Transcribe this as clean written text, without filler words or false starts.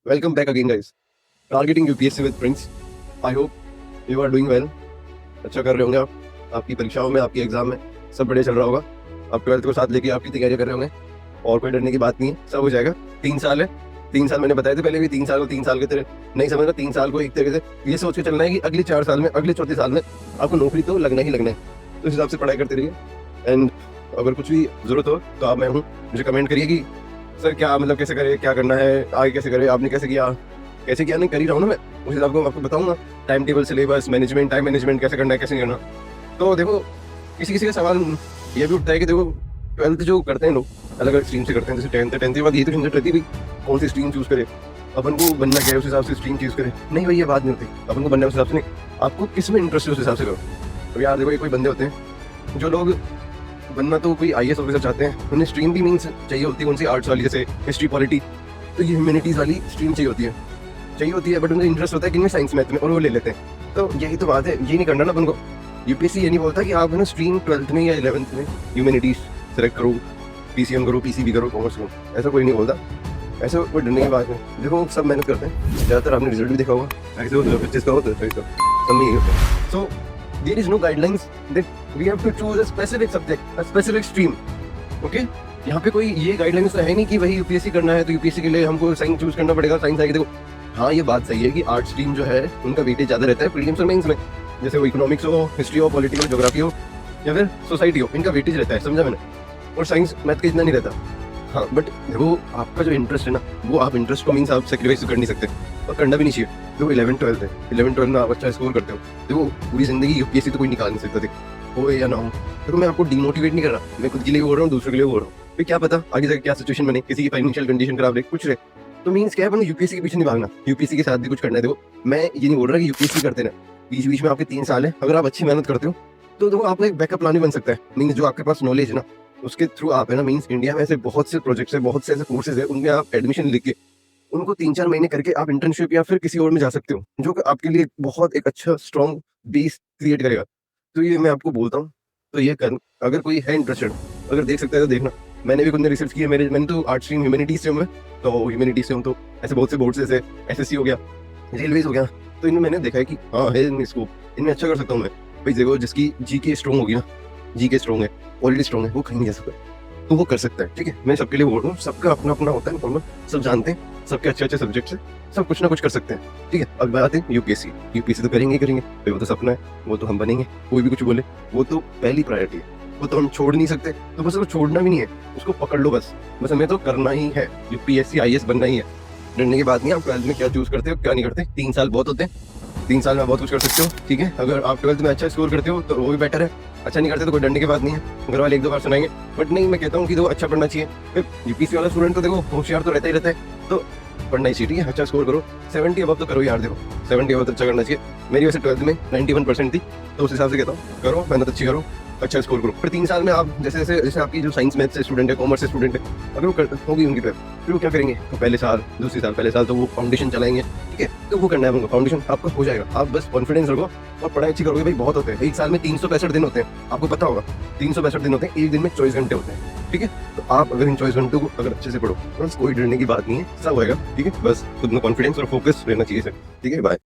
Welcome back again, guys. Targeting UPSC with Prince. I hope you are doing well. अच्छा कर रहे होंगे आप, आपकी परीक्षाओं में, आपकी एग्जाम में सब बढ़िया चल रहा होगा। आप 12th को साथ लेके आपकी तैयारी कर रहे होंगे और कोई डरने की बात नहीं है, सब हो जाएगा। 3 साल है, 3 साल मैंने बताए थे पहले भी, 3 साल को 3 साल के तरह नहीं समझना। 3 साल को एक तरीके से ये सोच के चलना है कि अगले 4 साल में, अगले चौथे साल में आपको नौकरी तो लगना ही लगना है। तो इस हिसाब से पढ़ाई करते रहिए। एंड अगर कुछ भी जरूरत हो तो आप, मैं हूँ, मुझे कमेंट करिए कि सर क्या मतलब कैसे करे, क्या करना है, आगे कैसे करे, आपने कैसे किया नहीं कर ही रहा हूँ ना मैं, उस हिसाब को आपको बताऊंगा। Time table, syllabus, management, time management कैसे करना है, कैसे नहीं करना। तो देखो, किसी किसी का सवाल ये भी उठता है कि देखो 12th जो करते हैं लोग अलग अलग स्ट्रीम से करते हैं, जैसे 10th के बाद ये तो झंझट रहती है भाई कौन सी स्ट्रीम चूज करे, अपन को बनना क्या है उस हिसाब से स्ट्रीम चूज करे। नहीं भाई, ये बात नहीं होती, अपन को बनना उस हिसाब से नहीं, आपको किस में इंटरेस्ट है उस हिसाब से करो। तो यार देखो, कोई बंदे होते हैं जो लोग बनना तो कोई IAS ऑफिसर चाहते हैं, उन्हें स्ट्रीम भी मीन्स चाहिए होती है, कौन सी आर्ट्स वाली, जैसे हिस्ट्री, पॉलिटी, तो ये ह्यूमैनिटीज वाली स्ट्रीम चाहिए होती है, बट उन्हें इंटरेस्ट होता है कि इनमें साइंस मैथ में, और वो ले लेते हैं। तो यही तो बात है, ये नहीं करना ना अपन को। UPSC ये नहीं बोलता कि आप है ना स्ट्रीम 12th में या 11th में ह्यूमैनिटीज सेलेक्ट करो, PCM करो, PCB करो, कॉमर्स करो, ऐसा कोई नहीं बोलता। ऐसा कोई डरने की बात नहीं। देखो सब मेहनत करते हैं, ज़्यादातर आपने रिजल्ट भी देखा होगा, ऐसे हो 25 का हो तो 24 का, सब में यही होता है। सो there is no guidelines that we have to choose a specific subject, a specific stream. Okay? यहाँ पे कोई ये गाइडलाइंस तो है नहीं कि वही UPSC करना है तो UPSC के लिए हमको साइंस चूज करना पड़ेगा, साइंस आएगी। देखो हाँ, ये बात सही है कि आर्ट स्ट्रीम जो है उनका वेटेज ज़्यादा रहता है प्रीलिम्स और मेंस में, जैसे वो इकोनॉमिक्स हो, हिस्ट्री हो, पॉलिटिकल, ज्योग्राफी हो या फिर सोसाइटी हो, इनका वेटेज रहता है, समझा मैंने। और साइंस मैथ का इतना नहीं रहता। हाँ, बट देखो आपका जो इंटरेस्ट है ना, वो आप इंटरेस्ट को मीन्स आप सेक्रीफाइस कर नहीं सकते और करना भी नहीं चाहिए। देखो 11th-12th है, 11th-12th में आप अच्छा स्कोर करते हो, देखो पूरी जिंदगी UPSC तो कोई निकाल नहीं सकता, देखो हो या ना हो। देखो मैं आपको डिमोटिवेट नहीं कर रहा, मैं खुद के लिए बोल रहा हूँ, दूसरों के लिए बोल रहा हूँ। फिर क्या पता आगे जाकर क्या सिचुएशन बने, किसी की फाइनेंशियल कंडीशन खराब रहे, कुछ रहे, तो मीन्स क्या है, अपन UPSC के पीछे नहीं भागना, UPSC के साथ भी कुछ करना है। देखो मैं ये नहीं बोल रहा कि UPSC करते ना, बीच बीच में आपके 3 साल है, अगर आप अच्छी मेहनत करते हो तो देखो आपका एक बैकअप प्लान भी बन सकता है। मीन्स जो आपके पास नॉलेज है ना, उसके थ्रू आप है ना, मीन्स इंडिया में ऐसे बहुत से प्रोजेक्ट्स है, बहुत से ऐसे कोर्सेज है, उनमें आप एडमिशन लेके उनको 3-4 महीने करके आप इंटर्नशिप या फिर किसी और में जा सकते हो, जो कि आपके लिए बहुत एक अच्छा स्ट्रॉन्ग बेस क्रिएट करेगा। तो ये मैं आपको बोलता हूँ, तो ये कर, अगर कोई है इंटरेस्टेड, अगर देख सकता है तो देखना। मैंने भी खुद ने रिसर्च की है, मैंने तो आर्ट स्ट्रीम ह्यूमैनिटीज से हूँ मैं, तो ह्यूमैनिटीज से हूँ तो ऐसे बहुत से बोर्ड से, जैसे SSC हो गया, रेलवेज हो गया, तो इनमें मैंने देखा है कि हाँ है इनमें स्कोप, इनमें अच्छा कर सकता हूँ मैं। भाई देखो जिसकी GK स्ट्रॉन्ग होगी ना, GK स्ट्रॉन्ग है, पॉलिटी स्ट्रॉन्ग है, वो कहीं नहीं जा सकता, तो वो कर सकता है। ठीक है, मैं सबके लिए बोल रहा हूँ, सबका अपना अपना होता है फॉर्मूला, सब जानते हैं, सबके अच्छे अच्छे सब्जेक्ट्स हैं, सब कुछ ना कुछ कर सकते हैं। ठीक है, अब बात है UPSC तो करेंगे ही करेंगे भाई, वो तो सपना है, वो तो हम बनेंगे, कोई भी कुछ बोले, वो तो पहली प्रायोरिटी है, वो तो हम छोड़ नहीं सकते। तो बस उसको छोड़ना भी नहीं है, उसको पकड़ लो बस हमें तो करना ही है, UPSC IAS बनना ही है। डरने की बात नहीं है। आप 12th में क्या चूज करते हो, क्या नहीं करते, 3 साल बहुत होते हैं, 3 साल में बहुत कुछ कर सकते हो। ठीक है, अगर आप 12th में अच्छा स्कोर करते हो तो वो भी बेटर है, अच्छा नहीं करते तो कोई डरने की बात नहीं है, घर वाले 1-2 बार सुनाएंगे, बट नहीं, मैं कहता हूँ कि देखो अच्छा पढ़ना चाहिए। फिर UPSC वाला स्टूडेंट तो देखो होशियार तो रहता ही रहता है, तो पढ़ना ही चाहिए। ठीक है, अच्छा स्कोर करो, 70 अबव तो करो यार, देखो 70 अबव तो अच्छा करना चाहिए। मेरी वैसे 12th में 91% थी, तो उस हिसाब से कहता हूँ करो, मेहनत अच्छी करो, अच्छा स्कोर करो। फिर 3 साल में आप जैसे आपकी जो साइंस मैथ से स्टूडेंट है, कॉमर्स से स्टूडेंट है, अगर वो होगी उनकी फिर वो क्या करेंगे, तो पहले साल, दूसरे साल, पहले साल तो वो फाउंडेशन चलाएंगे। ठीक है, तो वो करना है उनको, फाउंडेशन आपका हो जाएगा, आप बस कॉन्फिडेंस रखो और पढ़ाई अच्छी करोगे। भाई बहुत होते हैं, एक साल में 365 दिन होते हैं, आपको पता होगा 365 दिन होते हैं, एक दिन में 24 घंटे होते हैं। ठीक है, तो आप अगर इन 24 घंटों को अगर अच्छे से पढ़ो, बस कोई डरने की बात नहीं है, सब होएगा। ठीक है, बस खुद में कॉन्फिडेंस और फोकस रहना चाहिए सर। ठीक है, बाय।